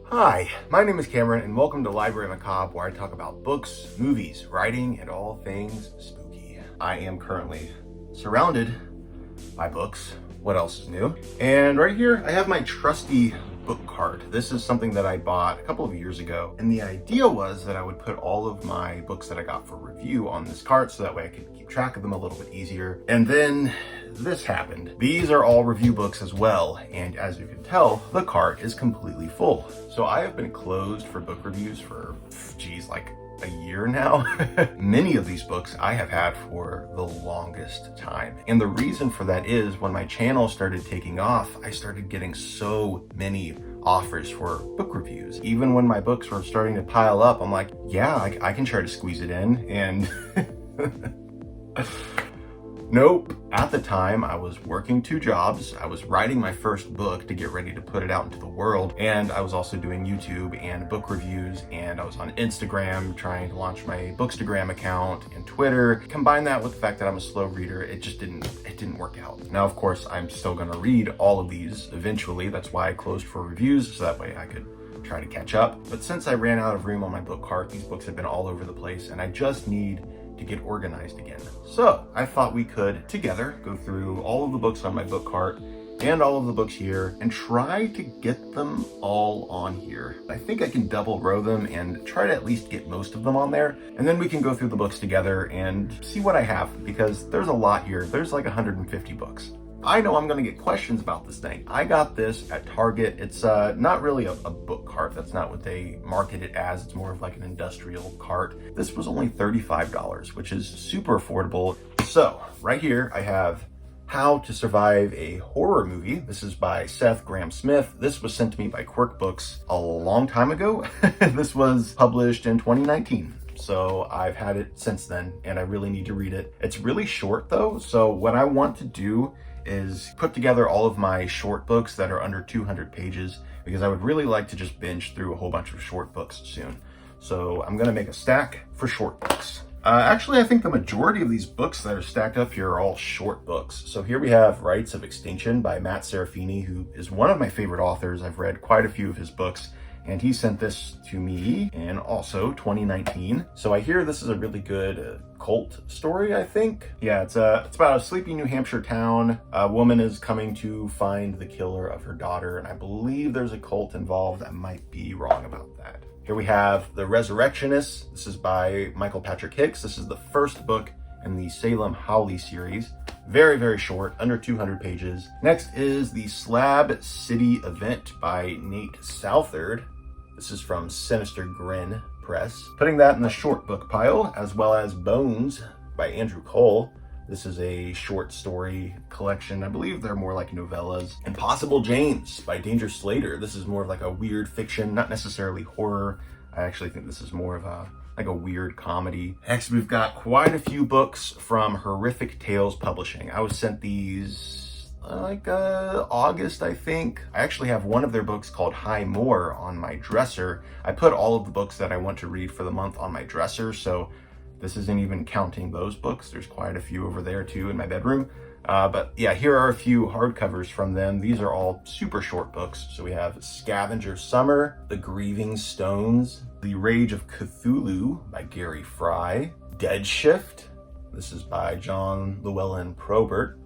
Hi, my name is Cameron and welcome to Library Macabre, where I talk about books, movies, writing, and all things spooky. I am currently surrounded by books. What else is new? And right here, I have my trusty book cart. This is something that I bought a couple of years ago. And the idea was that I would put all of my books that I got for review on this cart so that way I could keep track of them a little bit easier. And then this happened. These are all review books as well. And as you can tell, the cart is completely full. So I have been closed for book reviews for, like a year now. Many of these books I have had for the longest time. And the reason for that is when my channel started taking off, I started getting so many offers for book reviews. Even when my books were starting to pile up, I'm like, yeah, I can try to squeeze it in. And nope. At the time, I was working 2 jobs. I was writing my first book to get ready to put it out into the world. And I was also doing YouTube and book reviews. And I was on Instagram trying to launch my Bookstagram account and Twitter. Combine that with the fact that I'm a slow reader, it didn't work out. Now, of course, I'm still gonna read all of these eventually. That's why I closed for reviews, so that way I could try to catch up. But since I ran out of room on my book cart, these books have been all over the place and I just need to get organized again. So I thought we could together go through all of the books on my book cart and all of the books here and try to get them all on here. I think I can double row them and try to at least get most of them on there. And then we can go through the books together and see what I have, because there's a lot here. There's like 150 books. I know I'm gonna get questions about this thing. I got this at Target. It's not really a book cart. That's not what they market it as. It's more of like an industrial cart. This was only $35, which is super affordable. So right here, I have How to Survive a Horror Movie. This is by Seth Grahame-Smith. This was sent to me by Quirk Books a long time ago. This was published in 2019. So I've had it since then and I really need to read it. It's really short though. So what I want to do is put together all of my short books that are under 200 pages, because I would really like to just binge through a whole bunch of short books soon. So I'm gonna make a stack for short books. Actually, I think the majority of these books that are stacked up here are all short books. So here we have Rites of Extinction by Matt Serafini, who is one of my favorite authors. I've read quite a few of his books. And he sent this to me in also 2019. So I hear this is a really good cult story, I think. Yeah, it's about a sleepy New Hampshire town. A woman is coming to find the killer of her daughter, and I believe there's a cult involved. I might be wrong about that. Here we have The Resurrectionists. This is by Michael Patrick Hicks. This is the first book in the Salem Howley series. Very, very short, under 200 pages. Next is The Slab City Event by Nate Southard. This is from Sinister Grin Press. Putting that in the short book pile, as well as Bones by Andrew Cole. This is a short story collection. I believe they're more like novellas. Impossible James by Danger Slater. This is more of like a weird fiction, not necessarily horror. I actually think this is more of a weird comedy. Next, we've got quite a few books from Horrific Tales Publishing. I was sent these August, I think. I actually have one of their books called High Moor on my dresser. I put all of the books that I want to read for the month on my dresser, so this isn't even counting those books. There's quite a few over there too in my bedroom. But yeah, here are a few hardcovers from them. These are all super short books. So we have Scavenger Summer, The Grieving Stones, The Rage of Cthulhu by Gary Fry, Dead Shift. This is by John Llewellyn Probert.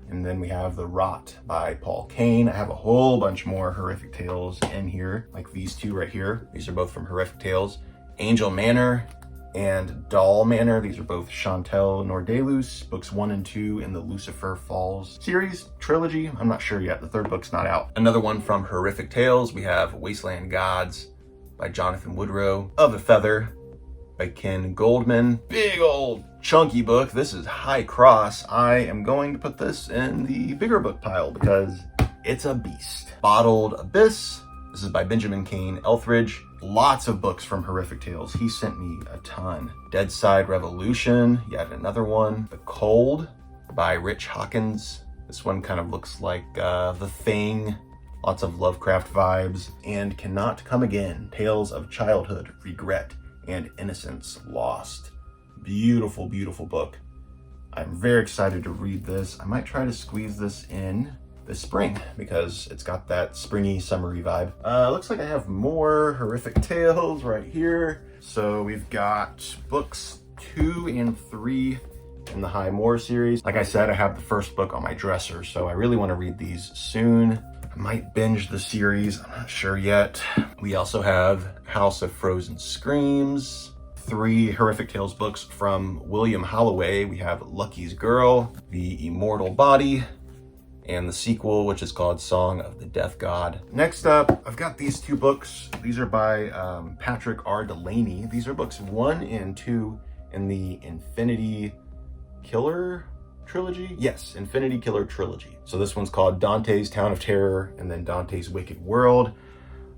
And then we have The Rot by Paul Kane. I have a whole bunch more Horrific Tales in here, like these two right here. These are both from Horrific Tales. Angel Manor and Doll Manor. These are both Chantel Nordelus, books 1 and 2 in the Lucifer Falls series, trilogy. I'm not sure yet. The third book's not out. Another one from Horrific Tales. We have Wasteland Gods by Jonathan Woodrow. Of a Feather by Ken Goldman. Big old chunky book. This is High Cross. I am going to put this in the bigger book pile because it's a beast. Bottled Abyss. This is by Benjamin Kane Elthridge. Lots of books from Horrific Tales. He sent me a ton. Dead Side Revolution, yet another one. The Cold by Rich Hawkins. This one kind of looks like The Thing. Lots of Lovecraft vibes. And Cannot Come Again. Tales of Childhood, Regret, and Innocence Lost. Beautiful, beautiful book. I'm very excited to read this. I might try to squeeze this in this spring because it's got that springy, summery vibe. Looks like I have more horrific tales right here. So we've got books 2 and 3 in the High Moor series. Like I said, I have the first book on my dresser, so I really want to read these soon. I might binge the series, I'm not sure yet. We also have House of Frozen Screams, 3 Horrific Tales books from William Holloway. We have Lucky's Girl, The Immortal Body, and the sequel, which is called Song of the Death God. Next up, I've got these 2 books. These are by Patrick R. Delaney. These are books 1 and 2 in the Infinity Killer trilogy? Yes, Infinity Killer trilogy. So this one's called Dante's Town of Terror and then Dante's Wicked World.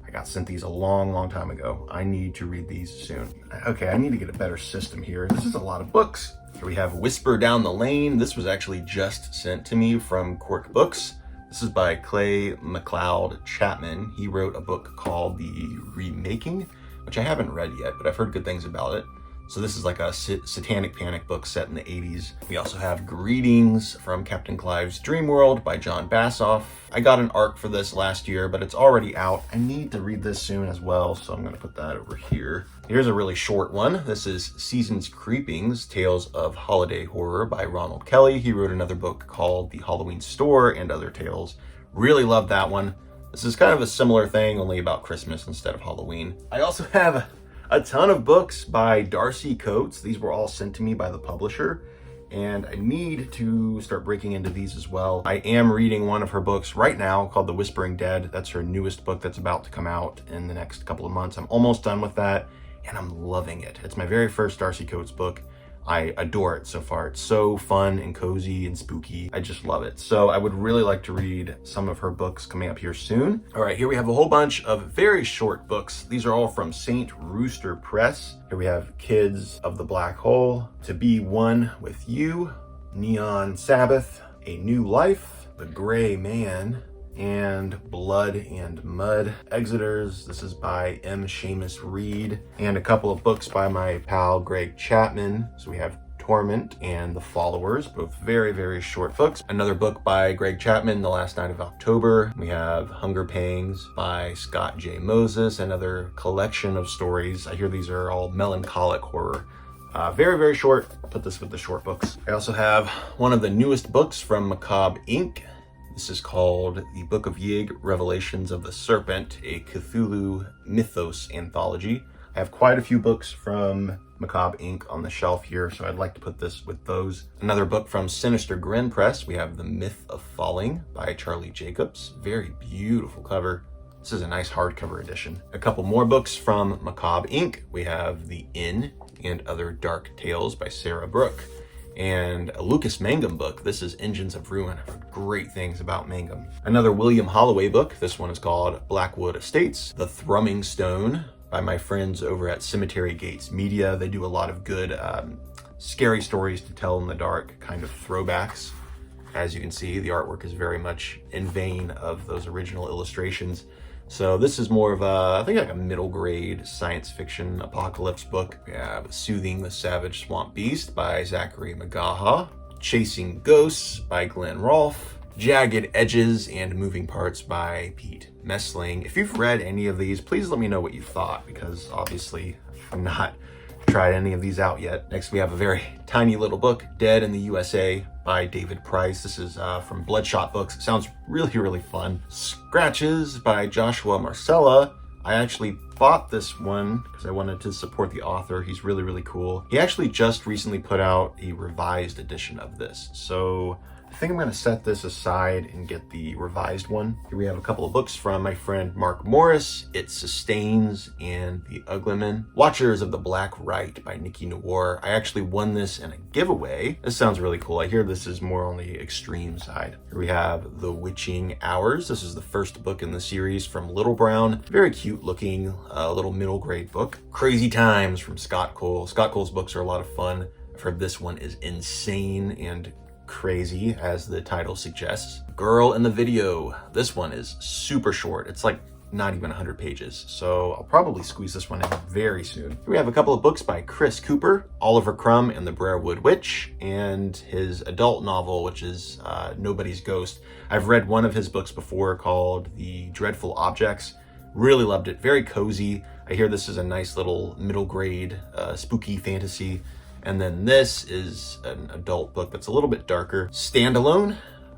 I got sent these a long time ago. I need to read these soon. Okay, I need to get a better system here. This is a lot of books. Here we have Whisper Down the Lane. This was actually just sent to me from Quirk Books. This is by Clay McLeod Chapman. He wrote a book called The Remaking, which I haven't read yet, but I've heard good things about it. So this is like a satanic panic book set in the 80s. We also have Greetings from Captain Clive's Dream World by John Bassoff. I got an ARC for this last year, but it's already out. I need to read this soon as well, so I'm gonna put that over here. Here's a really short one. This is Seasons Creepings, Tales of Holiday Horror by Ronald Kelly. He wrote another book called The Halloween Store and Other Tales. Really love that one. This is kind of a similar thing, only about Christmas instead of Halloween. I also have a ton of books by Darcy Coates. These were all sent to me by the publisher, and I need to start breaking into these as well. I am reading one of her books right now called The Whispering Dead. That's her newest book that's about to come out in the next couple of months. I'm almost done with that, and I'm loving it. It's my very first Darcy Coates book. I adore it so far. It's so fun and cozy and spooky. I just love it. So I would really like to read some of her books coming up here soon. All right, here we have a whole bunch of very short books. These are all from St. Rooster Press. Here we have Kids of the Black Hole, To Be One With You, Neon Sabbath, A New Life, The Gray Man, and Blood and Mud. Exiters, this is by M. Seamus Reed, and a couple of books by my pal Greg Chapman. So we have Torment and The Followers, both very short books. Another book by Greg Chapman, The Last Night of October. We have Hunger Pangs by Scott J. Moses, another collection of stories. I hear these are all melancholic horror. Very short. I'll put this with the short books. I also have one of the newest books from Macabre Inc. This is called The Book of Yig, Revelations of the Serpent, a Cthulhu mythos anthology. I have quite a few books from Macabre Inc. on the shelf here, so I'd like to put this with those. Another book from Sinister Grin Press. We have The Myth of Falling by Charlie Jacobs. Very beautiful cover. This is a nice hardcover edition. A couple more books from Macabre Inc. We have The Inn and Other Dark Tales by Sarah Brooke. And a Lucas Mangum book. This is Engines of Ruin. I've heard great things about Mangum. Another William Holloway book. This one is called Blackwood Estates, The Thrumming Stone by my friends over at Cemetery Gates Media. They do a lot of good scary stories to tell in the dark, kind of throwbacks. As you can see, the artwork is very much in vein of those original illustrations. So this is more of a, I think like a middle grade science fiction apocalypse book. We have Soothing the Savage Swamp Beast by Zachary Magaha, Chasing Ghosts by Glenn Rolfe, Jagged Edges and Moving Parts by Pete Messling. If you've read any of these, please let me know what you thought, because obviously I've not tried any of these out yet. Next, we have a very tiny little book, Dead in the USA by David Price. This is from Bloodshot Books. It sounds really fun. Scratches by Joshua Marcella. I actually bought this one because I wanted to support the author. He's really cool. He actually just recently put out a revised edition of this. So I think I'm gonna set this aside and get the revised one. Here we have a couple of books from my friend Mark Morris, It Sustains and The Uglyman. Watchers of the Black Rite by Nikki Noir. I actually won this in a giveaway. This sounds really cool. I hear this is more on the extreme side. Here we have The Witching Hours. This is the first book in the series from Little Brown. Very cute looking, little middle grade book. Crazy Times from Scott Cole. Scott Cole's books are a lot of fun. I've heard this one is insane and crazy, as the title suggests. Girl in the Video. This one is super short. It's like not even 100 pages. So I'll probably squeeze this one in very soon. We have a couple of books by Chris Cooper, Oliver Crumb and the Briarwood Witch, and his adult novel, which is Nobody's Ghost. I've read one of his books before called The Dreadful Objects. Really loved it, very cozy. I hear this is a nice little middle grade spooky fantasy. And then this is an adult book that's a little bit darker. Standalone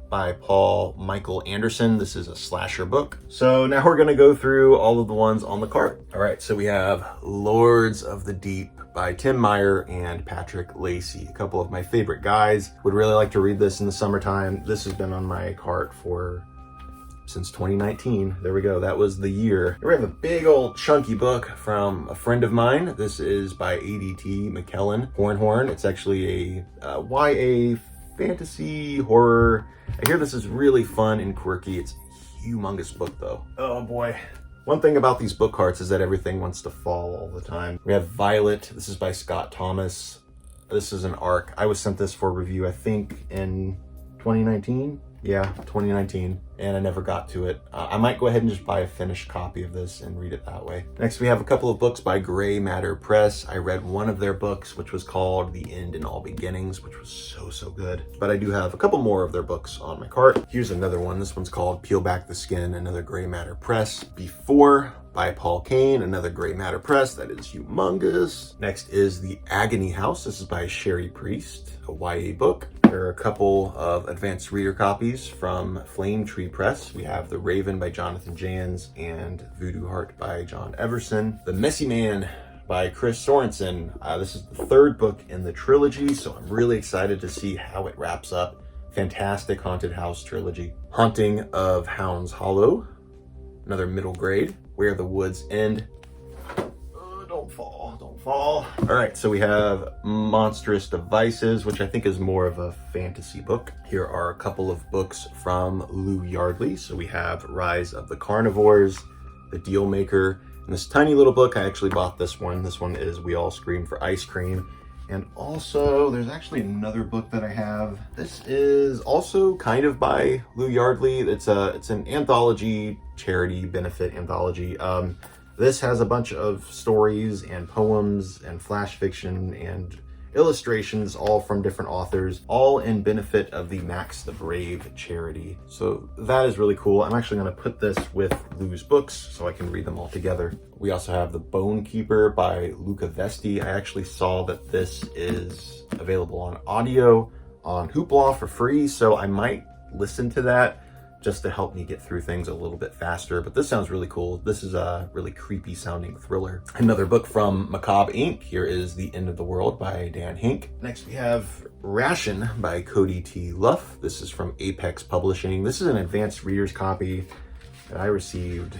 by Paul Michael Anderson. This is a slasher book. So now we're gonna go through all of the ones on the cart. All right, so we have Lords of the Deep by Tim Meyer and Patrick Lacey. A couple of my favorite guys. Would really like to read this in the summertime. This has been on my cart since 2019. There we go, that was the year. Here we have a big old chunky book from a friend of mine. This is by ADT McKellen, Horn. It's actually a YA fantasy horror. I hear this is really fun and quirky. It's a humongous book though. Oh boy. One thing about these book carts is that everything wants to fall all the time. We have Violet. This is by Scott Thomas. This is an ARC. I was sent this for review, I think in 2019. Yeah, 2019, and I never got to it. I might go ahead and just buy a finished copy of this and read it that way. Next, we have a couple of books by Gray Matter Press. I read one of their books, which was called The End in All Beginnings, which was so good. But I do have a couple more of their books on my cart. Here's another one. This one's called Peel Back the Skin, another Gray Matter Press. Before by Paul Kane, another Gray Matter Press that is humongous. Next is The Agony House. This is by Sherry Priest, a YA book. There are a couple of advanced reader copies from Flame Tree Press. We have The Raven by Jonathan Jans and Voodoo Heart by John Everson. The Messy Man by Chris Sorensen. This is the third book in the trilogy, so I'm really excited to see how it wraps up. Fantastic haunted house trilogy. Haunting of Hounds Hollow, another middle grade. Where the Woods End. Don't fall. All right, so we have Monstrous Devices, which I think is more of a fantasy book. Here are a couple of books from Lou Yardley. So we have Rise of the Carnivores, The Deal Maker, and this tiny little book. I actually bought this one. This one is We All Scream for Ice Cream. And also, there's actually another book that I have. This is also kind of by Lou Yardley. It's an anthology, charity benefit anthology. This has a bunch of stories and poems and flash fiction and illustrations, all from different authors, all in benefit of the Max the Brave charity. So that is really cool. I'm actually going to put this with Lou's books so I can read them all together. We also have The Bone Keeper by Luca Vesti. I actually saw that this is available on audio on Hoopla for free, so I might listen to that just to help me get through things a little bit faster. But this sounds really cool. This is a really creepy sounding thriller. Another book from Macabre Inc. Here is The End of the World by Dan Hink. Next we have Ration by Cody T. Luff. This is from Apex Publishing. This is an advanced reader's copy that I received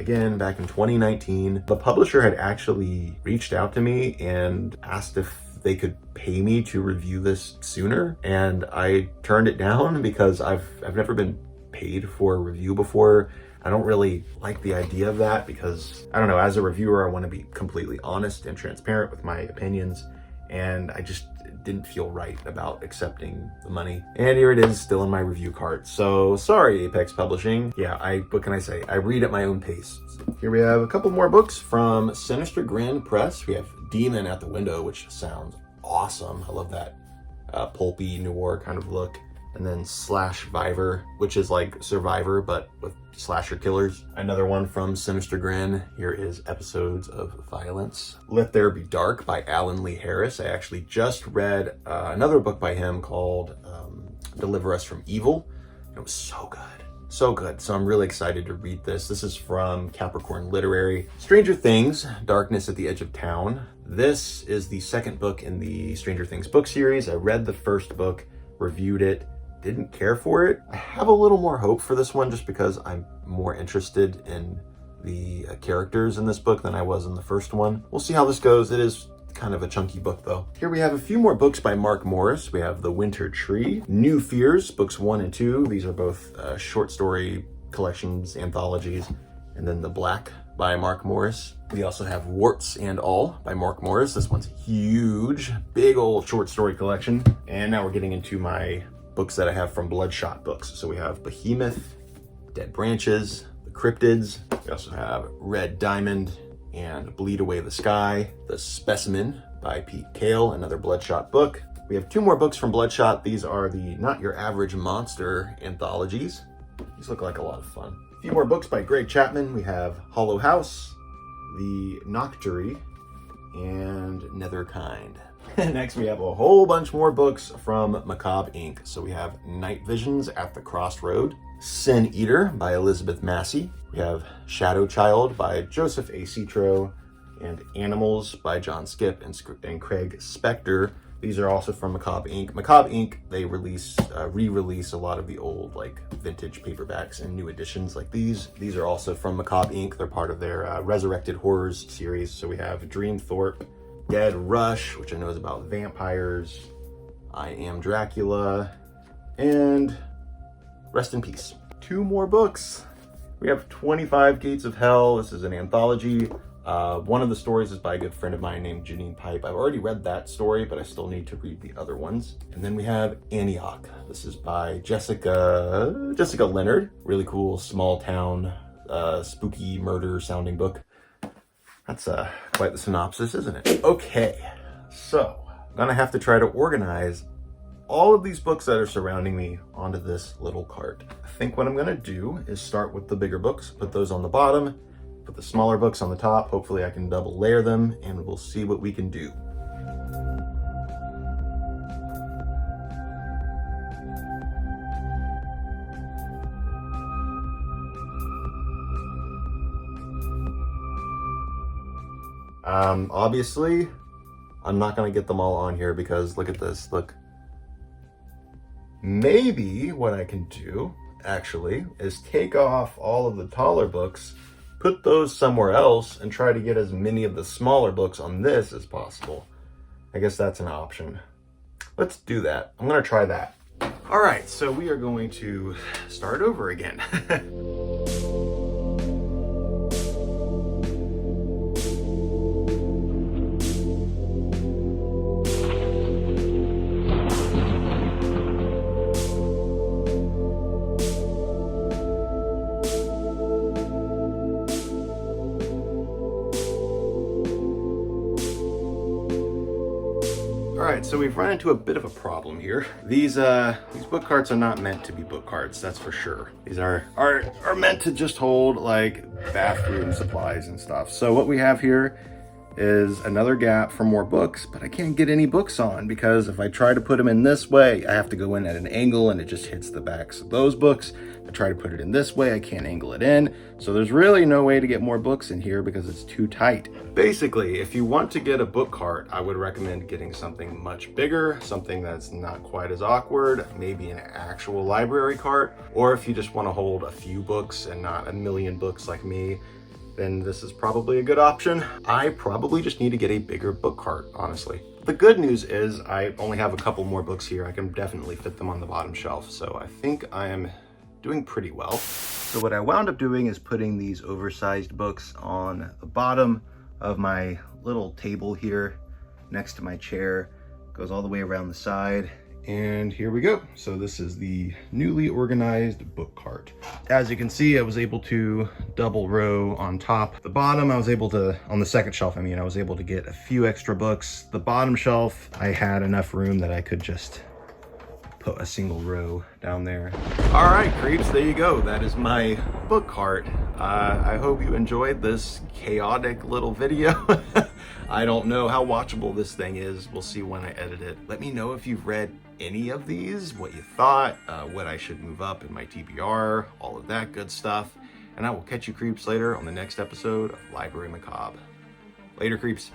again back in 2019. The publisher had actually reached out to me and asked if they could pay me to review this sooner, and I turned it down because I've never been paid for a review before. I don't really like the idea of that because, I don't know, as a reviewer, I want to be completely honest and transparent with my opinions, and I just didn't feel right about accepting the money. And here it is, still in my review cart. So sorry, Apex Publishing. Yeah, what can I say? I read at my own pace. So here we have a couple more books from Sinister Grin Press. We have Demon at the Window, which sounds awesome. I love that pulpy noir kind of look. And then Slashviver, which is like Survivor, but with slasher killers. Another one from Sinister Grin. Here is Episodes of Violence. Let There Be Dark by Alan Lee Harris. I actually just read another book by him called Deliver Us from Evil. It was so good. So good. So I'm really excited to read this. This is from Capricorn Literary. Stranger Things, Darkness at the Edge of Town. This is the second book in the Stranger Things book series. I read the first book, reviewed it, didn't care for it. I have a little more hope for this one just because I'm more interested in the characters in this book than I was in the first one. We'll see how this goes. It is kind of a chunky book though. Here we have a few more books by Mark Morris. We have The Winter Tree, New Fears, books 1 and 2. These are both short story collections, anthologies, and then The Black by Mark Morris. We also have Warts and All by Mark Morris. This one's huge, big old short story collection. And now we're getting into my books that I have from Bloodshot Books. So we have Behemoth, Dead Branches, The cryptids. We also have Red Diamond and Bleed Away the Sky, The Specimen by Pete Kale, another Bloodshot book. We have 2 more books from Bloodshot. These are the Not Your Average Monster anthologies. These look like a lot of fun. A few more books by Greg Chapman. We have Hollow House, The Nocturne, and Netherkind. Next, we have a whole bunch more books from Macabre Inc. So we have Night Visions at the Crossroad, Sin Eater by Elizabeth Massey. We have Shadow Child by Joseph A. Citro, and Animals by John Skip and Craig Spector. These are also from Macabre Inc. Macabre Inc., they re-release a lot of the old like vintage paperbacks and new editions like these. These are also from Macabre Inc. They're part of their Resurrected Horrors series. So we have Dreamthorpe, Dead Rush, which I know is about vampires, I Am Dracula, and Rest in Peace. 2 more books. We have 25 Gates of Hell. This is an anthology. One of the stories is by a good friend of mine named Janine Pipe. I've already read that story, but I still need to read the other ones. And then we have Antioch. This is by Jessica Leonard. Really cool, small town, spooky murder sounding book. That's quite the synopsis, isn't it? Okay, so I'm gonna have to try to organize all of these books that are surrounding me onto this little cart. I think what I'm gonna do is start with the bigger books, put those on the bottom, put the smaller books on the top. Hopefully I can double layer them and we'll see what we can do. Obviously, I'm not gonna get them all on here because look at this, look. Maybe what I can do, actually, is take off all of the taller books, put those somewhere else, and try to get as many of the smaller books on this as possible. I guess that's an option. Let's do that. I'm gonna try that. All right, so we are going to start over again. Alright, so we've run into a bit of a problem here. These book carts are not meant to be book carts, that's for sure. These are meant to just hold like bathroom supplies and stuff. So what we have here is another gap for more books, but I can't get any books on because if I try to put them in this way, I have to go in at an angle and it just hits the backs of those books. If I try to put it in this way, I can't angle it in. So there's really no way to get more books in here because it's too tight. Basically, if you want to get a book cart, I would recommend getting something much bigger, something that's not quite as awkward, maybe an actual library cart, or if you just want to hold a few books and not a million books like me, then this is probably a good option. I probably just need to get a bigger book cart, honestly. The good news is I only have a couple more books here. I can definitely fit them on the bottom shelf. So I think I am doing pretty well. So what I wound up doing is putting these oversized books on the bottom of my little table here next to my chair. Goes all the way around the side. And here we go. So this is the newly organized book cart. As you can see, I was able to double row on top. The bottom, I was able to, on the second shelf, I was able to get a few extra books. The bottom shelf, I had enough room that I could just put a single row down there. All right, creeps, there you go. That is my book cart. I hope you enjoyed this chaotic little video. I don't know how watchable this thing is. We'll see when I edit it. Let me know if you've read any of these, what you thought, what I should move up in my TBR, all of that good stuff. And I will catch you creeps later on the next episode of Library Macabre. Later, creeps.